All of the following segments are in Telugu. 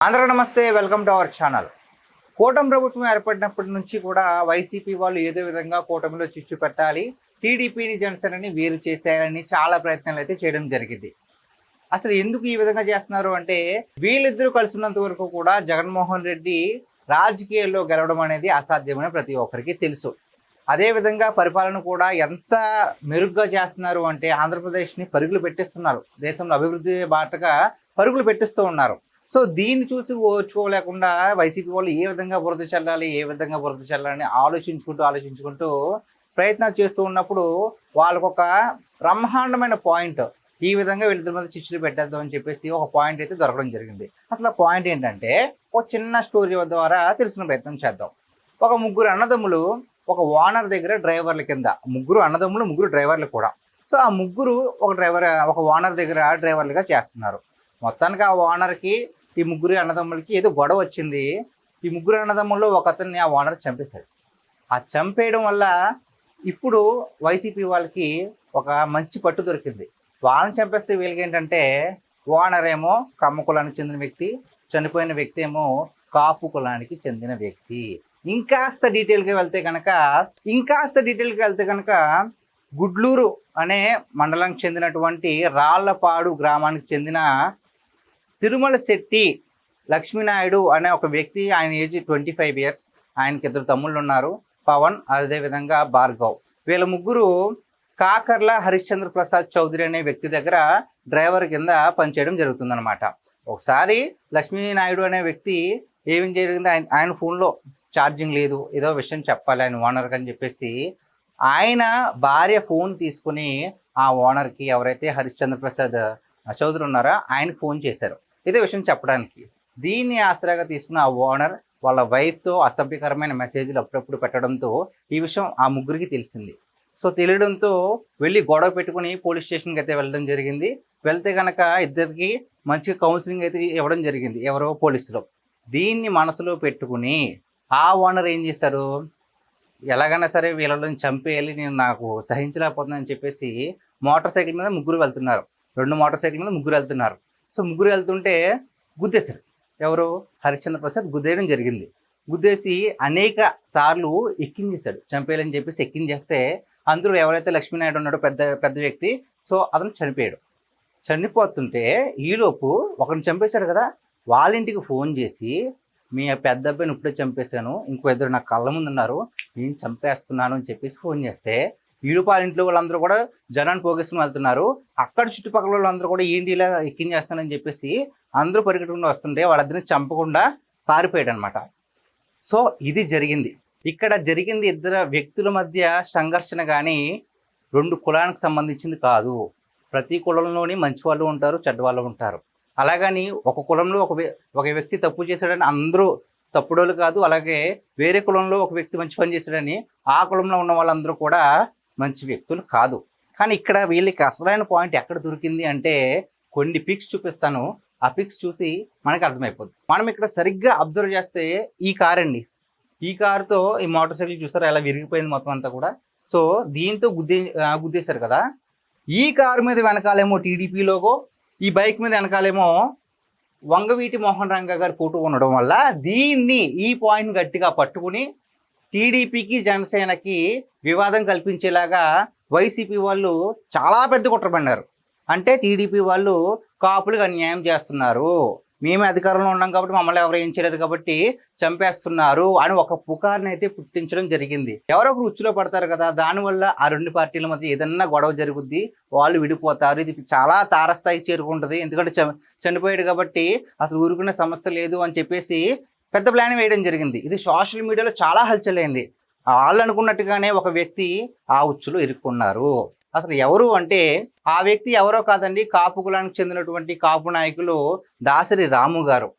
అందరూ నమస్తే, వెల్కమ్ టు అవర్ ఛానల్. కూటమి ప్రభుత్వం ఏర్పడినప్పటి నుంచి కూడా వైసీపీ వాళ్ళు ఏదో విధంగా కూటమిలో చిచ్చు పెట్టాలి, టీడీపీని జనసేనని వేరు చేసేయాలని చాలా ప్రయత్నాలు అయితే చేయడం జరిగింది. అసలు ఎందుకు ఈ విధంగా చేస్తున్నారు అంటే, వీళ్ళిద్దరూ కలిసినంత వరకు కూడా జగన్మోహన్ రెడ్డి రాజకీయాల్లో గెలవడం అనేది అసాధ్యమని ప్రతి ఒక్కరికి తెలుసు. అదేవిధంగా పరిపాలన కూడా ఎంత మెరుగ్గా చేస్తున్నారు అంటే, ఆంధ్రప్రదేశ్ని పరుగులు పెట్టిస్తున్నారు, దేశంలో అభివృద్ధి బాటగా పరుగులు పెట్టిస్తూ ఉన్నారు. సో దీన్ని చూసి ఓర్చుకోలేకుండా వైసీపీ వాళ్ళు ఏ విధంగా బురద చల్లాలని ఆలోచించుకుంటూ ప్రయత్నాలు చేస్తూ ఉన్నప్పుడు వాళ్ళకొక బ్రహ్మాండమైన పాయింట్, ఈ విధంగా వీళ్ళిద్దరి మీద చిచ్చులు పెట్టేద్దాం అని చెప్పేసి ఒక పాయింట్ అయితే దొరకడం జరిగింది. అసలు ఆ పాయింట్ ఏంటంటే, ఒక చిన్న స్టోరీ ద్వారా తెలుసుకునే ప్రయత్నం చేద్దాం. ఒక ముగ్గురు అన్నదమ్ములు ఒక ఓనర్ దగ్గర డ్రైవర్ల కింద, ముగ్గురు అన్నదమ్ములు, ముగ్గురు డ్రైవర్లు కూడా. సో ఆ ముగ్గురు ఒక ఓనర్ దగ్గర డ్రైవర్లుగా చేస్తున్నారు. మొత్తానికి ఆ ఓనర్కి ఈ ముగ్గురు అన్నదమ్ములకి ఏదో గొడవ వచ్చింది. ఈ ముగ్గురు అన్నదమ్ముల్లో ఒక అతన్ని ఆ ఓనర్ చంపేశాడు. ఆ చంపేయడం వల్ల ఇప్పుడు వైసీపీ వాళ్ళకి ఒక మంచి పట్టు దొరికింది. వాళ్ళని చంపేస్తే వీళ్ళకి ఏంటంటే, ఓనర్ ఏమో కమ్మ కులానికి చెందిన వ్యక్తి, చనిపోయిన వ్యక్తి ఏమో కాపు కులానికి చెందిన వ్యక్తి. ఇంకాస్త డీటెయిల్గా వెళ్తే కనుక గుడ్లూరు అనే మండలానికి చెందినటువంటి రాళ్లపాడు గ్రామానికి చెందిన తిరుమల శెట్టి లక్ష్మీనాయుడు అనే ఒక వ్యక్తి, ఆయన ఏజ్ 25 years. ఆయనకి ఇద్దరు తమ్ముళ్ళు ఉన్నారు, పవన్, అదేవిధంగా భార్గవ్. వీళ్ళ ముగ్గురు కాకర్ల హరిశ్చంద్ర ప్రసాద్ చౌదరి అనే వ్యక్తి దగ్గర డ్రైవర్ కింద పనిచేయడం జరుగుతుందన్నమాట. ఒకసారి లక్ష్మీనాయుడు అనే వ్యక్తి ఏం జరిగింది, ఆయన ఫోన్లో ఛార్జింగ్ లేదు, ఏదో విషయం చెప్పాలి ఆయన ఓనర్కి అని చెప్పేసి ఆయన భార్య ఫోన్ తీసుకుని ఆ ఓనర్కి, ఎవరైతే హరిశ్చంద్ర ప్రసాద్ చౌదరి ఉన్నారో ఆయనకి ఫోన్ చేశారు ఇదే విషయం చెప్పడానికి. దీన్ని ఆసరాగా తీసుకున్న ఆ ఓనర్ వాళ్ళ వైఫ్తో అసభ్యకరమైన మెసేజ్లు అప్పుడప్పుడు పెట్టడంతో ఈ విషయం ఆ ముగ్గురికి తెలిసింది. సో తెలియడంతో వెళ్ళి గొడవ పెట్టుకుని పోలీస్ స్టేషన్కి అయితే వెళ్ళడం జరిగింది. వెళ్తే కనుక ఇద్దరికి మంచి కౌన్సిలింగ్ అయితే ఇవ్వడం జరిగింది, ఎవరో పోలీసులు. దీన్ని మనసులో పెట్టుకుని ఆ ఓనర్ ఏం చేశారు, ఎలాగైనా సరే వీళ్ళని చంపేయాలి, నేను నాకు సహించలేకపోతుందని చెప్పేసి మోటార్ సైకిల్ మీద ముగ్గురు వెళ్తున్నారు. 2 మోటార్ సైకిల్ మీద ముగ్గురు వెళ్తున్నారు. సో ముగ్గురు వెళ్తుంటే గుద్దేశారు. ఎవరు, హరిశ్చంద్ర ప్రసాద్ గుద్దేయడం జరిగింది. గుద్దేసి అనేక సార్లు ఎక్కించేశాడు, చంపేయాలని చెప్పేసి ఎక్కించేస్తే అందులో ఎవరైతే లక్ష్మీనాయుడు ఉన్నాడో పెద్ద వ్యక్తి, సో అతను చనిపోయాడు. చనిపోతుంటే ఈలోపు ఒకరిని చంపేశాడు కదా, వాళ్ళ ఇంటికి ఫోన్ చేసి, మీ పెద్ద అబ్బాయిని ఇప్పుడే చంపేశాను, ఇంకో ఇద్దరు నా కళ్ళ ముందు ఉన్నారు, నేను చంపేస్తున్నాను అని చెప్పేసి ఫోన్ చేస్తే ఈడుపాల ఇంట్లో వాళ్ళందరూ కూడా జనాన్ని పోగేసుకుని వెళ్తున్నారు. అక్కడ చుట్టుపక్కల వాళ్ళందరూ కూడా ఏంటి ఇలా ఎక్కించేస్తానని చెప్పేసి అందరూ పరిగెట్టుకుని వస్తుంటే వాళ్ళిద్దరిని చంపకుండా పారిపోయాడు అనమాట. సో ఇది జరిగింది. ఇక్కడ జరిగింది ఇద్దరు వ్యక్తుల మధ్య సంఘర్షణ, కానీ 2 కులానికి సంబంధించింది కాదు. ప్రతి కులంలోని మంచి వాళ్ళు ఉంటారు, చెడ్డ వాళ్ళు ఉంటారు. అలాగని ఒక కులంలో ఒక వ్యక్తి తప్పు చేశాడని అందరూ తప్పుడోళ్ళు కాదు, అలాగే వేరే కులంలో ఒక వ్యక్తి మంచి పని చేశాడని ఆ కులంలో ఉన్న వాళ్ళందరూ కూడా మంచి వ్యక్తులు కాదు. కానీ ఇక్కడ వీళ్ళకి అసలైన పాయింట్ ఎక్కడ దొరికింది అంటే, కొన్ని పిక్స్ చూపిస్తాను, ఆ పిక్స్ చూసి మనకి అర్థమైపోద్ది. మనం ఇక్కడ సరిగ్గా అబ్జర్వ్ చేస్తే ఈ కార్ అండి, ఈ కారుతో ఈ మోటార్ సైకిల్ చూసారా ఎలా విరిగిపోయింది మొత్తం అంతా కూడా. సో దీంతో గుద్దేశారు కదా. ఈ కారు మీద వెనకాలేమో టీడీపీ లోగో, ఈ బైక్ మీద వెనకాలేమో వంగవీటి మోహన్ రంగా గారి ఫోటో ఉండడం వల్ల దీన్ని, ఈ పాయింట్ గట్టిగా పట్టుకుని టీడీపీకి జనసేనకి వివాదం కల్పించేలాగా వైసీపీ వాళ్ళు చాలా పెద్ద కుట్ర పన్నారు. అంటే టీడీపీ వాళ్ళు కాపులకు అన్యాయం చేస్తున్నారు, మేమే అధికారంలో ఉన్నాం కాబట్టి మమ్మల్ని ఎవరు ఏం చేయలేదు కాబట్టి చంపేస్తున్నారు అని ఒక పుకార్ని అయితే పుట్టించడం జరిగింది. ఎవరో ఒకరు ఉచ్చులో పడతారు కదా, దానివల్ల ఆ 2 పార్టీల మధ్య ఏదన్నా గొడవ జరుగుద్ది, వాళ్ళు విడిపోతారు. ఇది చాలా తారస్థాయికి చేరుకుంటుంది, ఎందుకంటే చనిపోయాడు కాబట్టి అసలు ఊరుకునే సమస్య లేదు అని చెప్పేసి పెద్ద ప్లాన్ వేయడం జరిగింది. ఇది సోషల్ మీడియాలో చాలా హల్చల్ అయింది. వాళ్ళు అనుకున్నట్టుగానే ఒక వ్యక్తి ఆ ఉచ్చులో ఇరుక్కున్నారు. అసలు ఎవరు అంటే, ఆ వ్యక్తి ఎవరో కాదండి, కాపు కులానికి చెందినటువంటి కాపు నాయకులు దాసరి రాము గారు.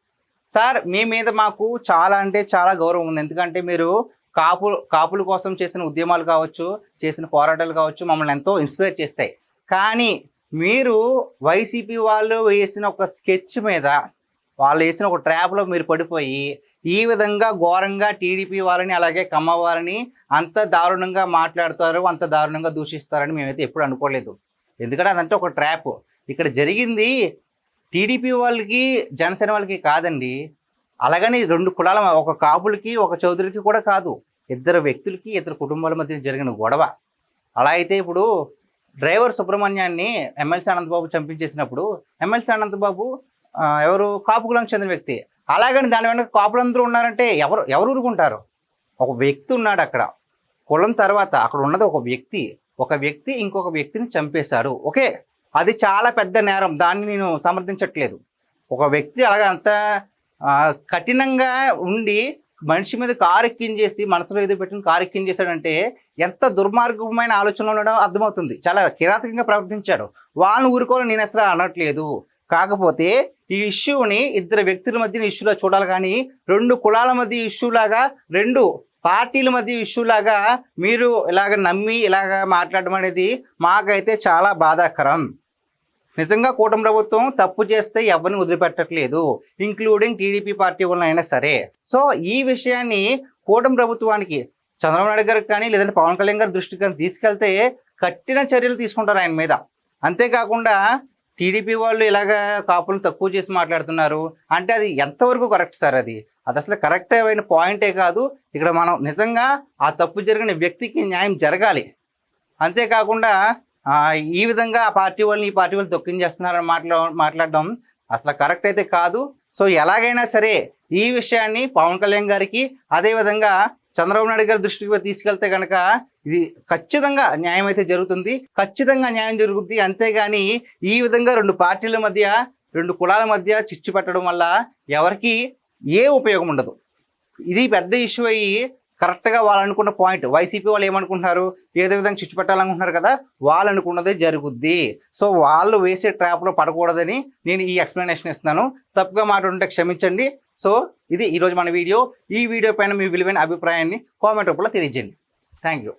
సార్, మీ మీద మాకు చాలా అంటే చాలా గౌరవం ఉంది, ఎందుకంటే మీరు కాపుల కోసం చేసిన ఉద్యమాలు కావచ్చు, చేసిన పోరాటాలు కావచ్చు, మమ్మల్ని ఎంతో ఇన్స్పైర్ చేస్తాయి. కానీ మీరు వైసీపీ వాళ్ళు వేసిన ఒక స్కెచ్ మీద, వాళ్ళు వేసిన ఒక ట్రాప్లో మీరు పడిపోయి ఈ విధంగా ఘోరంగా టీడీపీ వాళ్ళని, అలాగే కమ్మ వారిని అంత దారుణంగా మాట్లాడతారు, అంత దారుణంగా దూషిస్తారని మేమైతే ఎప్పుడు అనుకోలేదు. ఎందుకంటే అదంటే ఒక ట్రాప్. ఇక్కడ జరిగింది టీడీపీ వాళ్ళకి జనసేన వాళ్ళకి కాదండి. అలాగని 2 కులాల ఒక కాపులకి ఒక చౌదరికి కూడా కాదు, 2 వ్యక్తులకి 2 కుటుంబాల మధ్య జరిగిన గొడవ. అలా అయితే ఇప్పుడు డ్రైవర్ సుబ్రహ్మణ్యాన్ని ఎమ్మెల్సీ అనంతబాబు చంపించేసినప్పుడు ఎమ్మెల్సీ అనంతబాబు ఎవరు కాపు కులానికి చెందిన వ్యక్తి. అలాగని దాని వెనక కాపులందరూ ఉన్నారంటే ఎవరు ఊరుకుంటారు? ఒక వ్యక్తి ఉన్నాడు అక్కడ, కులం తర్వాత అక్కడ ఉన్నది ఒక వ్యక్తి ఇంకొక వ్యక్తిని చంపేశాడు. ఓకే, అది చాలా పెద్ద నేరం, దాన్ని నేను సమర్థించట్లేదు. ఒక వ్యక్తి అలాగ అంత కఠినంగా ఉండి మనిషి మీద కారు ఎక్కించేసి మనసులో ఏదో పెట్టుకుని కారు ఎక్కించేశాడంటే ఎంత దుర్మార్గమైన ఆలోచనలు ఉండడం అర్థమవుతుంది. చాలా కిరాతకంగా ప్రవర్తించాడు. వాళ్ళని ఊరుకోవాలని నేను అసలు అనట్లేదు. కాకపోతే ఈ ఇష్యూని 2 వ్యక్తుల మధ్య ఇష్యూలా చూడాలి కానీ 2 కులాల మధ్య ఇష్యూలాగా, 2 పార్టీల మధ్య ఇష్యూలాగా మీరు ఇలాగ నమ్మి ఇలాగ మాట్లాడడం అనేది మాకైతే చాలా బాధాకరం. నిజంగా కూటమి ప్రభుత్వం తప్పు చేస్తే ఎవరిని వదిలిపెట్టట్లేదు, ఇంక్లూడింగ్ టీడీపీ పార్టీ వాళ్ళైనా సరే. సో ఈ విషయాన్ని కూటమి ప్రభుత్వానికి చంద్రబాబు నాయుడు గారికి కానీ లేదంటే పవన్ కళ్యాణ్ గారి దృష్టికి కానీ తీసుకెళ్తే కఠిన చర్యలు తీసుకుంటారు ఆయన మీద. అంతేకాకుండా టీడీపీ వాళ్ళు ఇలాగ కాపులను తక్కువ చేసి మాట్లాడుతున్నారు అంటే అది ఎంతవరకు కరెక్ట్ సార్? అది అసలు కరెక్ట్ అయిన పాయింటే కాదు. ఇక్కడ మనం నిజంగా ఆ తప్పు జరిగిన వ్యక్తికి న్యాయం జరగాలి. అంతేకాకుండా ఈ విధంగా ఆ పార్టీ వాళ్ళని ఈ పార్టీ వాళ్ళు తొక్కించేస్తున్నారని మాట్లాడడం అసలు కరెక్ట్ అయితే కాదు. సో ఎలాగైనా సరే ఈ విషయాన్ని పవన్ కళ్యాణ్ గారికి అదేవిధంగా చంద్రబాబు నాయుడు గారి దృష్టికి తీసుకెళ్తే కనుక ఇది ఖచ్చితంగా న్యాయం అయితే జరుగుతుంది, ఖచ్చితంగా న్యాయం జరుగుతుంది. అంతేగాని ఈ విధంగా 2 పార్టీల మధ్య 2 కులాల మధ్య చిచ్చు పెట్టడం వల్ల ఎవరికి ఏ ఉపయోగం ఉండదు. ఇది పెద్ద ఇష్యూ అయ్యి కరెక్ట్గా వాళ్ళు అనుకున్న పాయింట్, వైసీపీ వాళ్ళు ఏమనుకుంటున్నారు, ఏదో విధంగా చిచ్చు పెట్టాలనుకుంటున్నారు కదా, వాళ్ళు అనుకున్నదే జరుగుద్ది. సో వాళ్ళు వేసే ట్రాప్లో పడకూడదని నేను ఈ ఎక్స్ప్లెనేషన్ ఇస్తున్నాను. తప్పుగా మాట్లాడుంటే క్షమించండి. సో ఇది ఈరోజు మన వీడియో. ఈ వీడియో పైన మీ విలువైన అభిప్రాయాన్ని కామెంట్ రూపంలో తెలియజేయండి. Thank you.